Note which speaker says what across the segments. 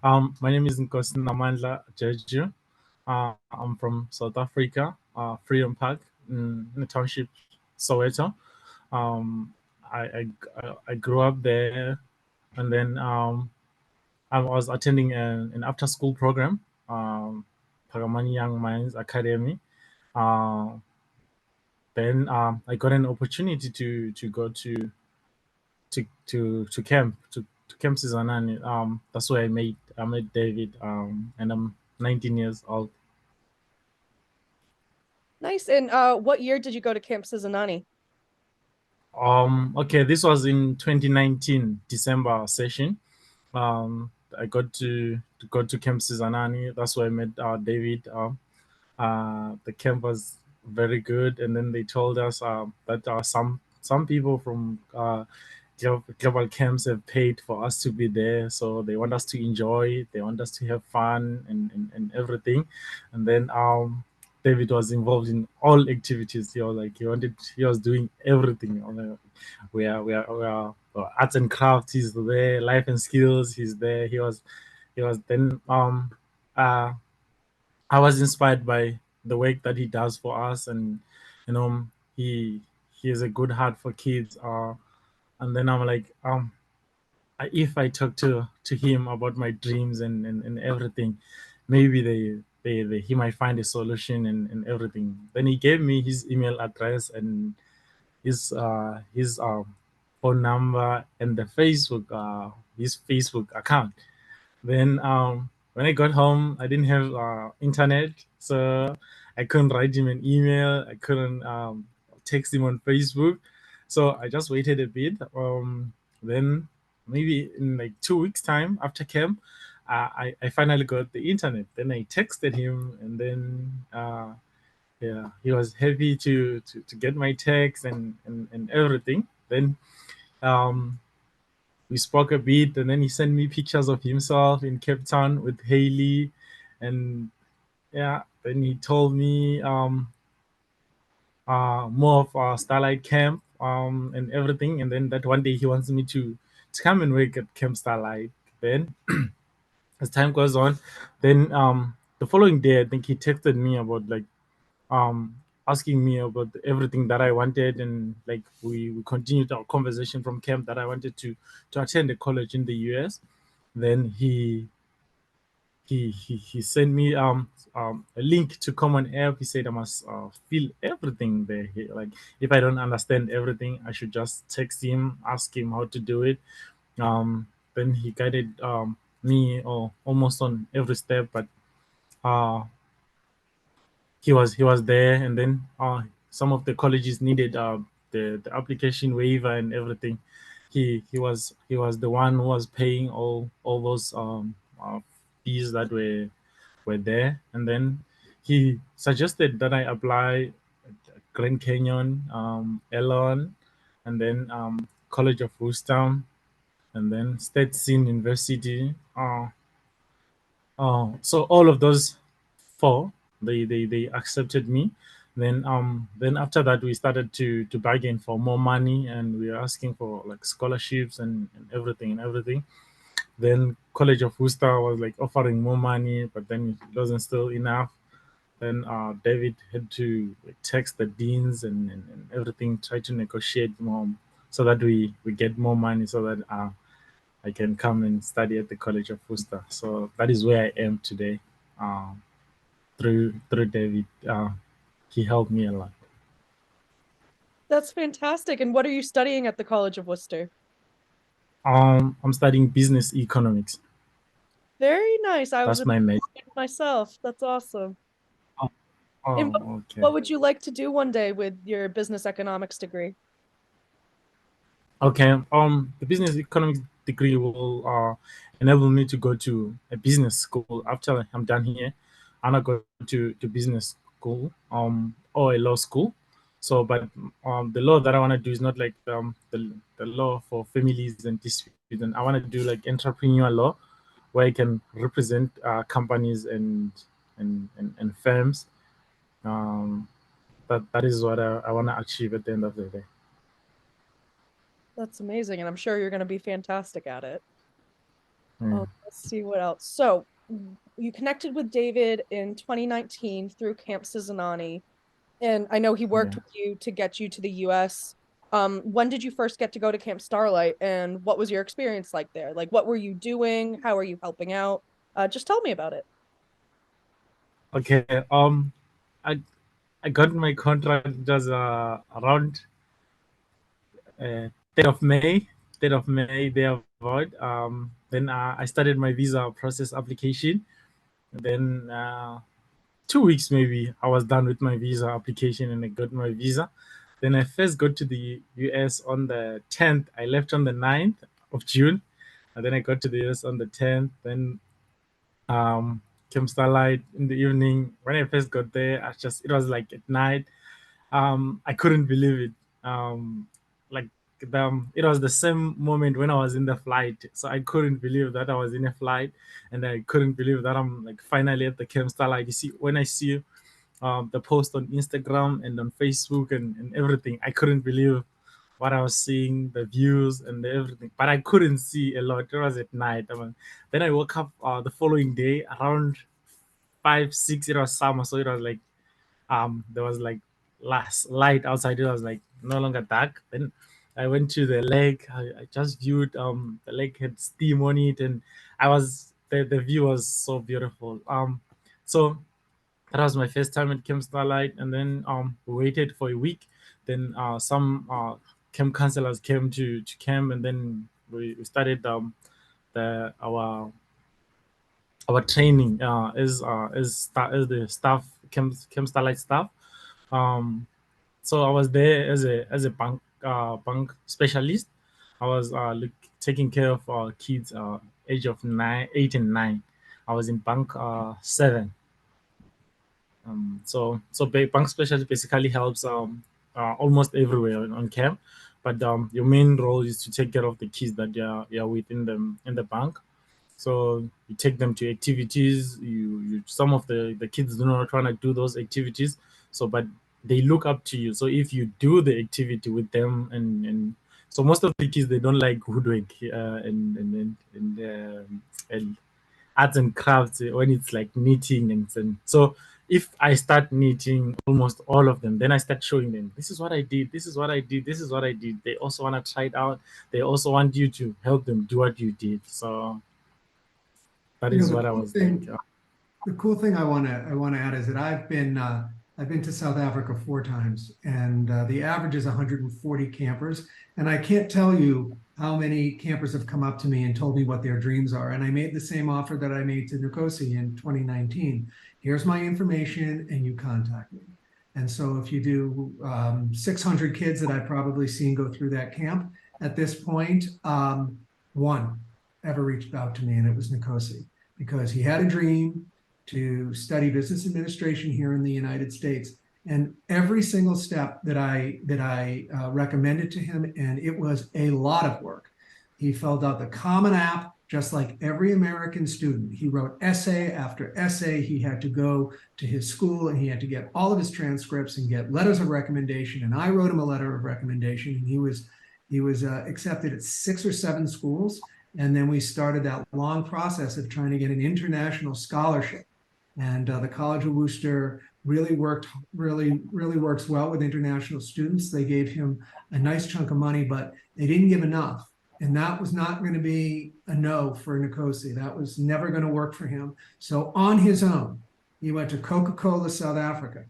Speaker 1: My name is Nkosi Jeju. I'm from South Africa, Freedom Park in the township Soweto. Um, I grew up there, and then I was attending an after school program, Pagamani Young Minds Academy. Uh, then I got an opportunity to go to camp to Camp Sizanani. That's where I met David. And I'm 19 years old.
Speaker 2: Nice. And what year did you go to Camp Sizanani?
Speaker 1: Okay, this was in 2019 December session. I got to go to Camp Sizanani. That's where I met David. The camp was very good, and then they told us that some people from global camps have paid for us to be there, so they want us to enjoy, they want us to have fun and everything. And then David was involved in all activities. He was doing everything. Arts and crafts, he's there. Life and skills, he's there. He was then uh I was inspired by the work that he does for us, and you know, he he has a good heart for kids. And then I'm like, if I talk to him about my dreams and everything, maybe he might find a solution and everything. Then he gave me his email address and his phone number and his Facebook account. Then when I got home, I didn't have internet, so I couldn't write him an email. I couldn't text him on Facebook. So I just waited a bit. Then maybe in like 2 weeks time after camp, I finally got the internet. Then I texted him, and then yeah, he was happy to get my text and everything. Then um, we spoke a bit, and then he sent me pictures of himself in Cape Town with Haley, and yeah, then he told me more of Starlight Camp and everything, and then that one day he wants me to come and work at Camp Starlight. Then as time goes on, then the following day, I think he texted me about like um asking me about everything that I wanted, and like we continued our conversation from camp that I wanted to attend a college in the US. Then he sent me a link to Common App. He said I must fill everything there. Like if I don't understand everything, I should just text him, ask him how to do it. Then he guided me or almost on every step, but uh he was there. And then some of the colleges needed the application waiver and everything. He was the one who was paying all those fees that were there. And then he suggested that I apply at Grand Canyon, Elon, and then College of Worcester, and then Stetson University. So all of those four, they accepted me. Then after that we started to bargain for more money, and we were asking for like scholarships and everything. Then College of Worcester was like offering more money, but then it wasn't still enough. Then David had to like, text the deans and everything, try to negotiate more so that we get more money so that I can come and study at the College of Worcester. So that is where I am today. Um, through David. He helped me a lot.
Speaker 2: That's fantastic. And what are you studying at the College of Worcester?
Speaker 1: I'm studying business economics.
Speaker 2: Very nice. I was
Speaker 1: That's
Speaker 2: a
Speaker 1: my major.
Speaker 2: student myself. That's awesome.
Speaker 1: Oh,
Speaker 2: And
Speaker 1: okay.
Speaker 2: what would you like to do one day with your business economics degree?
Speaker 1: Okay. The business economics degree will enable me to go to a business school after I'm done here. I'm not go to business school or a law school. So, but the law that I want to do is not like the law for families and disputes. And I want to do like entrepreneur law, where I can represent companies and firms. Um, that is what I want to achieve at the end of the day.
Speaker 2: That's amazing. And I'm sure you're going to be fantastic at it.
Speaker 1: Yeah.
Speaker 2: Let's see what else. So you connected with David in 2019 through Camp Sizanani, and I know he worked
Speaker 1: Yeah.
Speaker 2: with you to get you to the US. When did you first get to go to Camp Starlight, and what was your experience like there? Like, what were you doing? How are you helping out? Just tell me about it.
Speaker 1: Okay. I I got my contract just around 3rd of May. 3rd of May thereabout. Then I started my visa process application. Then 2 weeks maybe I was done with my visa application and I got my visa. Then I first got to the US on the 10th. I left on the 9th of June. And then I got to the US on the 10th. Then came starlight in the evening. When I first got there, it was like at night. I couldn't believe it. Like it was the same moment when I was in the flight. So I couldn't believe that I was in a flight, and I couldn't believe that I'm like finally at the Camp Starlight. You see, when I see the post on Instagram and on Facebook and everything, I couldn't believe what I was seeing, the views and everything. But I couldn't see a lot. It was at night. Then I woke up the following day around 5, 6. It was summer, so it was like there was like last light outside. It was like no longer dark. Then I went to the lake. I just viewed the lake had steam on it, and the view was so beautiful. So that was my first time at Camp Starlight, and then we waited for a week. Then some camp counselors came to camp, and then we started the our training as the staff Camp Starlight staff. Um, so I was there as a bank specialist. I was taking care of kids age of 8 and 9. I was in bank 7. Bank specialist basically helps almost everywhere on camp, but your main role is to take care of the kids that you're within them in the bank. So you take them to activities. You some of the kids do not want to do those activities. So, but they look up to you. So if you do the activity with them, and so most of the kids they don't like woodwork and arts and crafts when it's like knitting and so if I start knitting almost all of them, then I start showing them this is what I did, this is what I did, this is what I did. They also want to try it out. They also want you to help them do what you did. So that
Speaker 3: You know,
Speaker 1: is
Speaker 3: the
Speaker 1: what I
Speaker 3: cool
Speaker 1: was like.
Speaker 3: thing, the cool thing I want to add is that I've been to South Africa 4 times, and the average is 140 campers. And I can't tell you how many campers have come up to me and told me what their dreams are. And I made the same offer that I made to Nkosi in 2019. Here's my information, and you contact me. And so if you do 600 kids that I've probably seen go through that camp at this point, one ever reached out to me, and it was Nkosi, because he had a dream to study business administration here in the United States. And every single step that I recommended to him, and it was a lot of work. He filled out the Common App just like every American student. He wrote essay after essay. He had to go to his school and he had to get all of his transcripts and get letters of recommendation. And I wrote him a letter of recommendation, and he was accepted at 6 or 7 schools. And then we started that long process of trying to get an international scholarship. And the College of Worcester really works well with international students. They gave him a nice chunk of money, but they didn't give enough. And that was not going to be a no for Nkosi. That was never going to work for him. So on his own, he went to Coca-Cola South Africa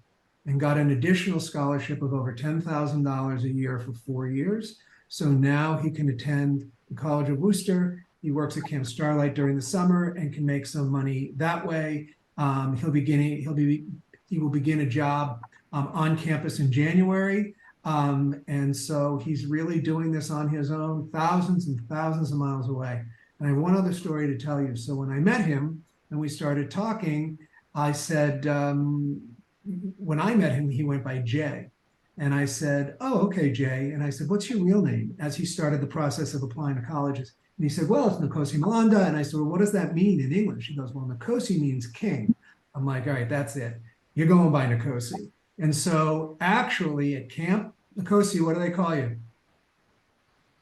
Speaker 3: and got an additional scholarship of over $10,000 a year for 4 years. So now he can attend the College of Worcester. He works at Camp Starlight during the summer and can make some money that way. He will begin a job on campus in January. And so he's really doing this on his own, thousands and thousands of miles away. And I have one other story to tell you. So when I met him and we started talking, I said, when I met him, he went by Jay. And I said, oh, okay, Jay. And I said, what's your real name? As he started the process of applying to colleges. And he said, well, it's Nkosi Malanda. And I said, well, what does that mean in English? He goes, well, Nkosi means king. I'm like, all right, that's it. You're going by Nkosi. And so actually at camp, Nkosi, what do they call you?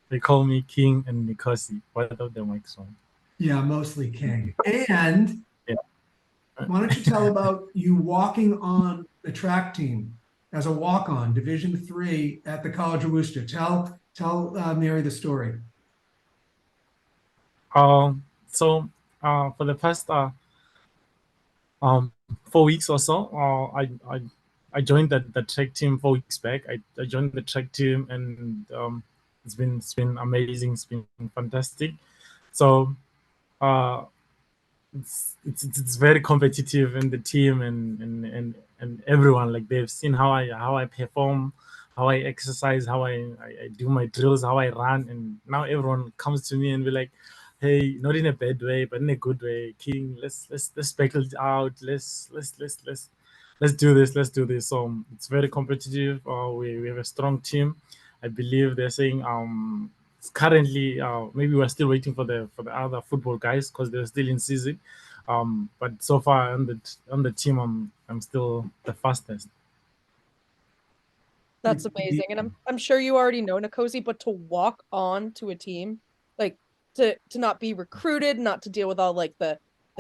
Speaker 1: They call me King and Nkosi. What of them like song?
Speaker 3: Yeah, mostly King. And
Speaker 1: Yeah.
Speaker 3: why don't you tell about you walking on the track team as a walk-on, Division III at the College of Worcester? Tell Mary the story.
Speaker 1: So for the past 4 weeks or so, I joined the track team 4 weeks back. I joined the track team, and it's been amazing. It's been fantastic. So uh, it's very competitive in the team, and everyone, like, they've seen how I perform, how I exercise, how I do my drills, how I run, and now everyone comes to me and be like, hey, not in a bad way but in a good way, King, let's battle it out, let's do this, so it's very competitive. We have a strong team. I believe they're saying currently, maybe we're still waiting for the other football guys because they're still in season. But so far on the team, I'm still the fastest.
Speaker 2: That's amazing. And I'm sure you already know, Nkosi, but to walk on to a team, like to not be recruited, not to deal with all like the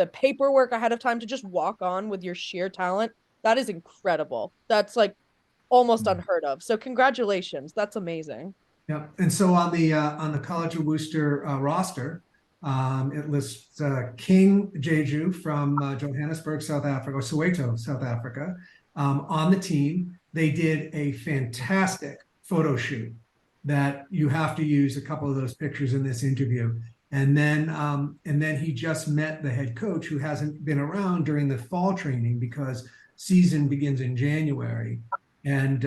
Speaker 2: paperwork ahead of time, to just walk on with your sheer talent, that is incredible. That's like almost unheard of. So congratulations. That's amazing.
Speaker 3: Yeah, and so on the College of Worcester roster, it lists King Jeju from Johannesburg, South Africa, or Soweto, South Africa, on the team. They did a fantastic photo shoot that you have to use a couple of those pictures in this interview. And then he just met the head coach, who hasn't been around during the fall training because season begins in January. And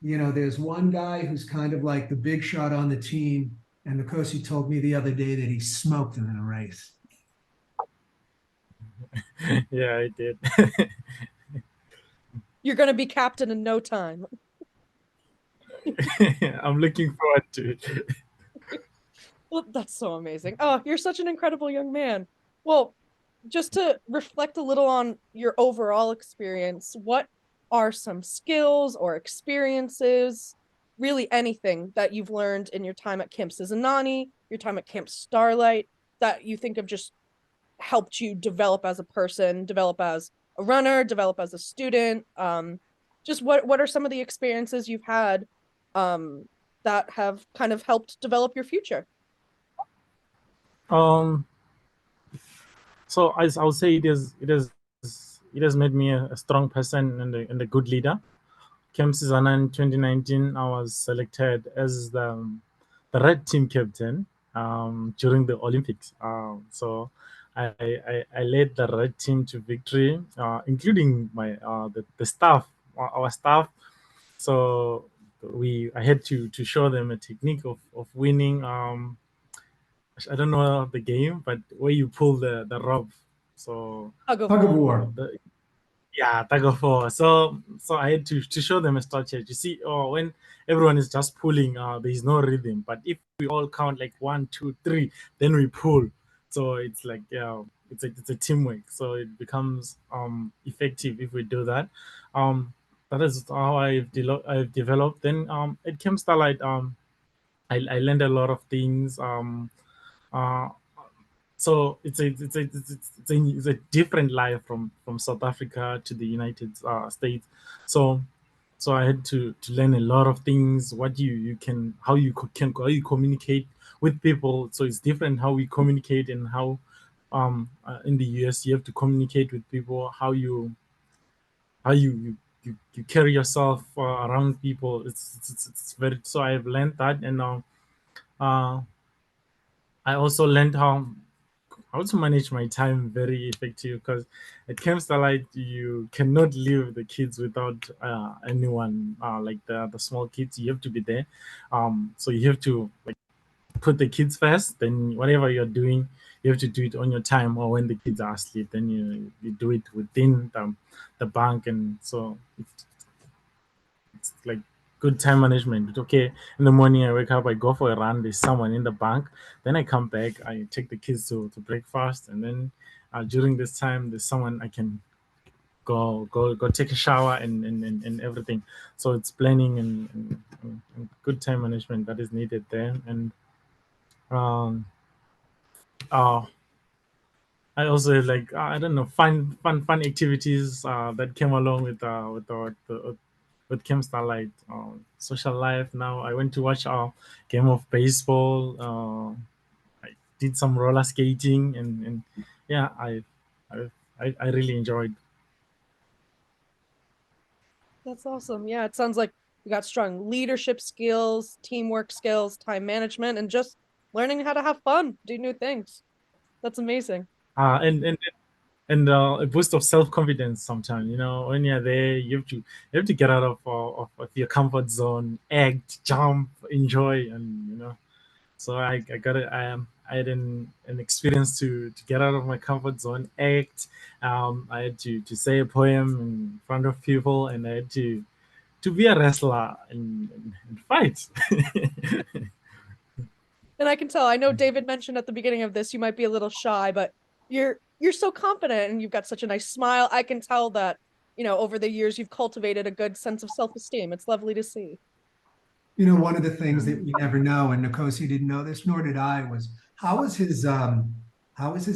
Speaker 3: there's one guy who's kind of like the big shot on the team, and Nkosi told me the other day that he smoked him in a race.
Speaker 1: Yeah, I did.
Speaker 2: You're going to be captain in no time.
Speaker 1: I'm looking forward to it.
Speaker 2: Well, that's so amazing. Oh, you're such an incredible young man. Well, just to reflect a little on your overall experience, what are some skills or experiences, really anything that you've learned in your time at Camp Sizanani, your time at Camp Starlight, that you think have just helped you develop as a person, develop as a runner, develop as a student? Just what are some of the experiences you've had that have kind of helped develop your future?
Speaker 1: Um, so I would say it has made me a strong person and a good leader. Camp Sizanani in 2019, I was selected as the red team captain during the Olympics. So I led the red team to victory, including the staff, our staff. So I had to show them a technique of winning. I don't know the game, but where you pull the rope. So
Speaker 2: Tug of
Speaker 3: Tug of
Speaker 2: war.
Speaker 3: war.
Speaker 1: yeah, tug of war. So I had to show them a strategy. You see, when everyone is just pulling, there is no rhythm. But if we all count like 1, 2, 3, then we pull. So it's like, yeah, it's a teamwork. So it becomes effective if we do that. Um, that is how I've developed. Then at Camp Starlight, I learned a lot of things. Uh, so it's a different life from South Africa to the United States. So I had to learn a lot of things. What you can how you can how you communicate with people. So it's different how we communicate, and how in the US you have to communicate with people. How you carry yourself around people. It's very, so I've learned that. And uh, I also learned how to manage my time very effective, because at Camp Starlight you cannot leave the kids without anyone, like the small kids. You have to be there. So you have to, like, put the kids first. Then whatever you're doing, you have to do it on your time, or when the kids are asleep, then you do it within the bank. And so it's like good time management. Okay, in the morning I wake up, I go for a run. There's someone in the bank. Then I come back. I take the kids to breakfast, and then during this time, there's someone I can go take a shower and everything. So it's planning and good time management that is needed there. And um, I also like I don't know fun activities that came along with Camp Starlight. Social life. Now I went to watch a game of baseball. I did some roller skating and yeah, I I really enjoyed.
Speaker 2: That's awesome. Yeah, it sounds like you got strong leadership skills, teamwork skills, time management, and just learning how to have fun, do new things. That's amazing.
Speaker 1: Uh, and and and a boost of self confidence. Sometimes you know when you're there, you have to get out of your comfort zone, act, jump, enjoy, and you know. So I got it. I had an experience to get out of my comfort zone, act. I had to say a poem in front of people, and I had to be a wrestler and fight.
Speaker 2: And I can tell, I know David mentioned at the beginning of this you might be a little shy, but you're so confident and you've got such a nice smile. I can tell that, over the years you've cultivated a good sense of self-esteem. It's lovely to see.
Speaker 3: You know, one of the things that we never know, and Nkosi didn't know this, nor did I, was how is his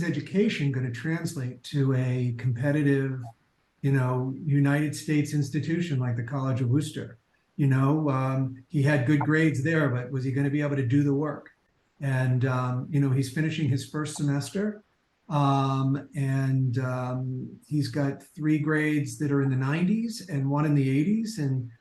Speaker 3: education going to translate to a competitive, United States institution like the College of Worcester? He had good grades there, but was he going to be able to do the work? And he's finishing his first semester, and he's got 3 grades that are in the 90s and one in the 80s, and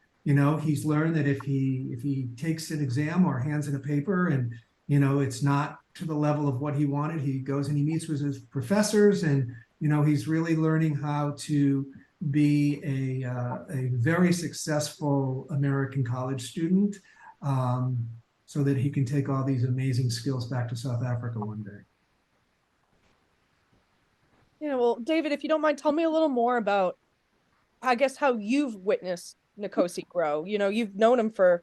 Speaker 3: he's learned that if he takes an exam or hands in a paper and it's not to the level of what he wanted, he goes and he meets with his professors, and he's really learning how to be a very successful American college student, so that he can take all these amazing skills back to South Africa one day.
Speaker 2: Yeah, well, David, if you don't mind, tell me a little more about, I guess, how you've witnessed Nkosi grow. You've known him for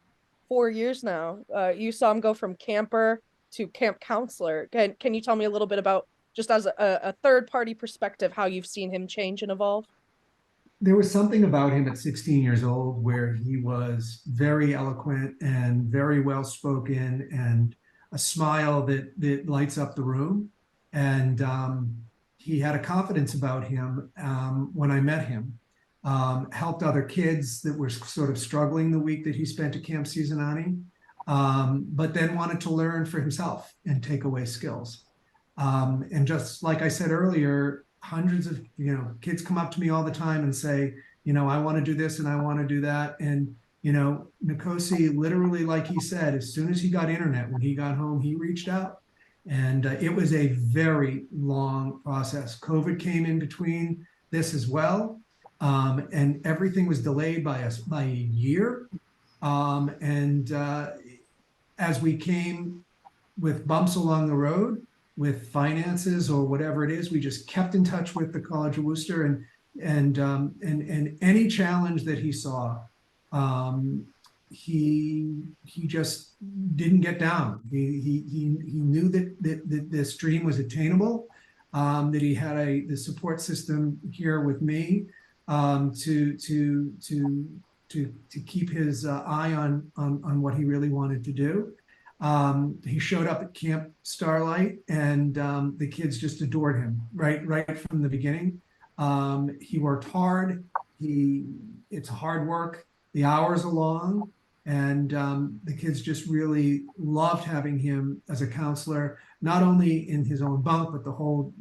Speaker 2: 4 years now. You saw him go from camper to camp counselor. Can you tell me a little bit about, just as a third party perspective, how you've seen him change and evolve?
Speaker 3: There was something about him at 16 years old where he was very eloquent and very well spoken, and a smile that lights up the room. And he had a confidence about him when I met him. Helped other kids that were sort of struggling the week that he spent at Camp Sizanani, but then wanted to learn for himself and take away skills. And just like I said earlier, hundreds of kids come up to me all the time and say, I want to do this and I want to do that. And Nkosi, literally, like he said, as soon as he got internet, when he got home, he reached out. And it was a very long process. COVID came in between this as well. And everything was delayed by a year. And as we came with bumps along the road with finances or whatever it is, we just kept in touch with the College of Worcester, and any challenge that he saw, he just didn't get down. He knew that this dream was attainable, that he had the support system here with me, to keep his eye on what he really wanted to do. He showed up at Camp Starlight, and the kids just adored him right from the beginning. He worked hard. It's hard work. The hours are long, and the kids just really loved having him as a counselor, not only in his own bunk, but the whole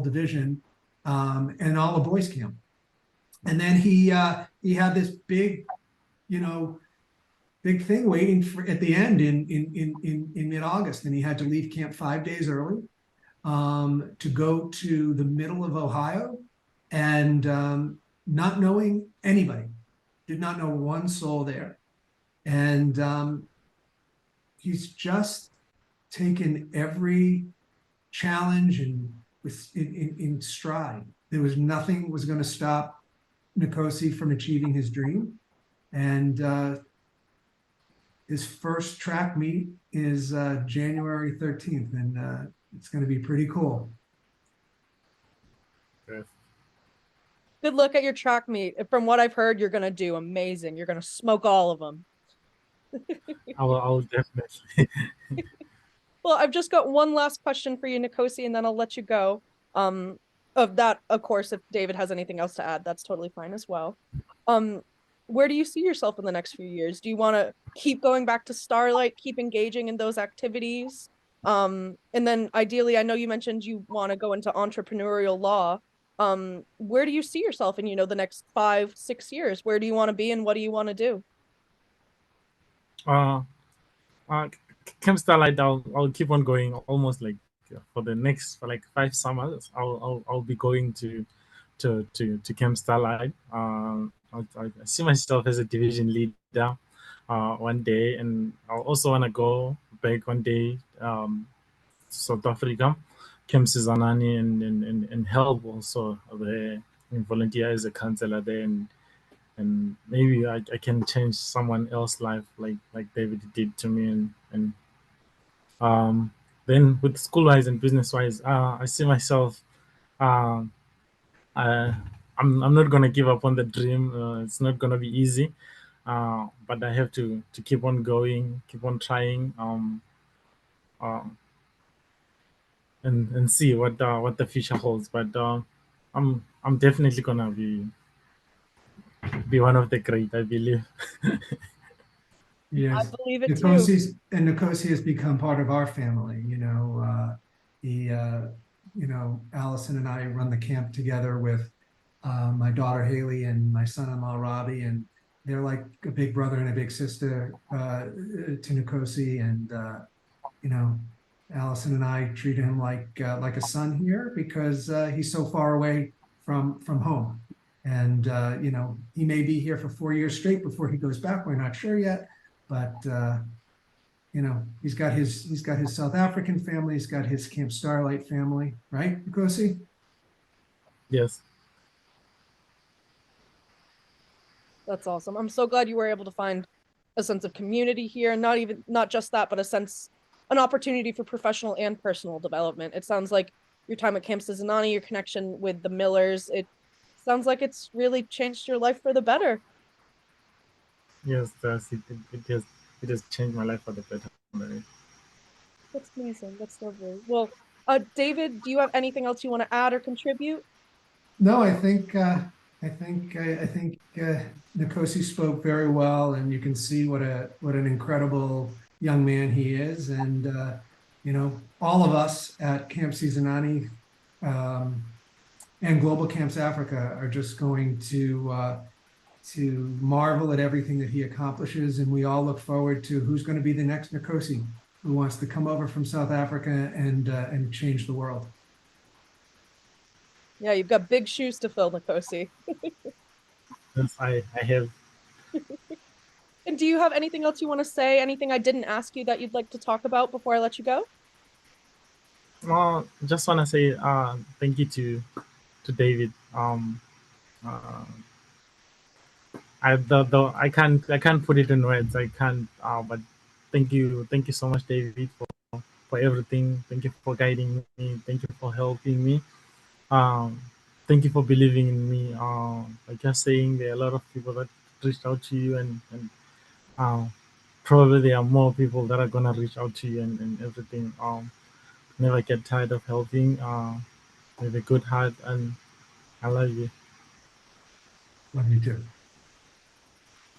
Speaker 3: division, and all the boys camp. And then he had this big thing waiting for at the end in mid-August, and he had to leave camp 5 days early, to go to the middle of Ohio, and not knowing anybody, did not know one soul there. And he's just taken every challenge and in stride. There was nothing was going to stop Nkosi from achieving his dream. And his first track meet is January 13th, and it's going to be pretty cool.
Speaker 2: Good luck at your track meet. From what I've heard, you're going to do amazing. You're going to smoke all of them.
Speaker 1: I will definitely.
Speaker 2: Well, I've just got one last question for you, Nkosi, and then I'll let you go. Of that, of course, if David has anything else to add, that's totally fine as well. Where do you see yourself in the next few years? Do you want to keep going back to Starlight, keep engaging in those activities? And then ideally, I know you mentioned you want to go into entrepreneurial law. Where do you see yourself in, the next 5, 6 years? Where do you want to be and what do you want to do?
Speaker 1: Uh, uh, Camp Starlight, I'll keep on going almost like for like 5 summers. I'll be going to Camp Starlight. I see myself as a division leader one day, and I'll also want to go back one day South Africa, Camp Sizanani, and help also there and volunteer as a counselor there, and maybe I can change someone else's life like David did to me, and um, then with school wise and business wise, I see myself. Um, I, I'm not gonna give up on the dream. It's not gonna be easy, but I have to keep on going, keep on trying, uh, and see what the future holds. But I'm definitely gonna be one of the great, I believe.
Speaker 2: I
Speaker 3: Yes,
Speaker 2: believe it too.
Speaker 3: Nkosi has become part of our family. Allison and I run the camp together with my daughter Haley and my son-in-law Robbie, and they're like a big brother and a big sister to Nkosi. And Allison and I treat him like a son here because he's so far away from home. And he may be here for 4 years straight before he goes back. We're not sure yet, but he's got his South African family, he's got his Camp Starlight family, right, Nkosi?
Speaker 1: Yes.
Speaker 2: That's awesome. I'm so glad you were able to find a sense of community here, and not just that, but an opportunity for professional and personal development. It sounds like your time at Camp Sizanani, your connection with the Millers, it sounds like it's really changed your life for the better.
Speaker 1: Yes, it has changed my life for the better.
Speaker 2: That's amazing. That's lovely. Well, David, do you have anything else you want to add or contribute?
Speaker 3: No, I think Nkosi spoke very well, and you can see what an incredible young man he is. And all of us at Camp Sizanani and Global Camps Africa are just going to marvel at everything that he accomplishes, and we all look forward to who's going to be the next Nkosi who wants to come over from South Africa and change the world.
Speaker 2: Yeah, you've got big shoes to fill, Nkosi.
Speaker 1: Yes, I have.
Speaker 2: And do you have anything else you want to say? Anything I didn't ask you that you'd like to talk about before I let you go?
Speaker 1: Just want to say thank you to David. Uh, I can't put it in words. I can't. But thank you so much, David, for everything. Thank you for guiding me. Thank you for helping me. Um, Thank you for believing in me. Like you're saying, there are a lot of people that reached out to you, and probably there are more people that are gonna reach out to you and everything. Never get tired of helping. With a good heart, and I love you.
Speaker 3: Love you too.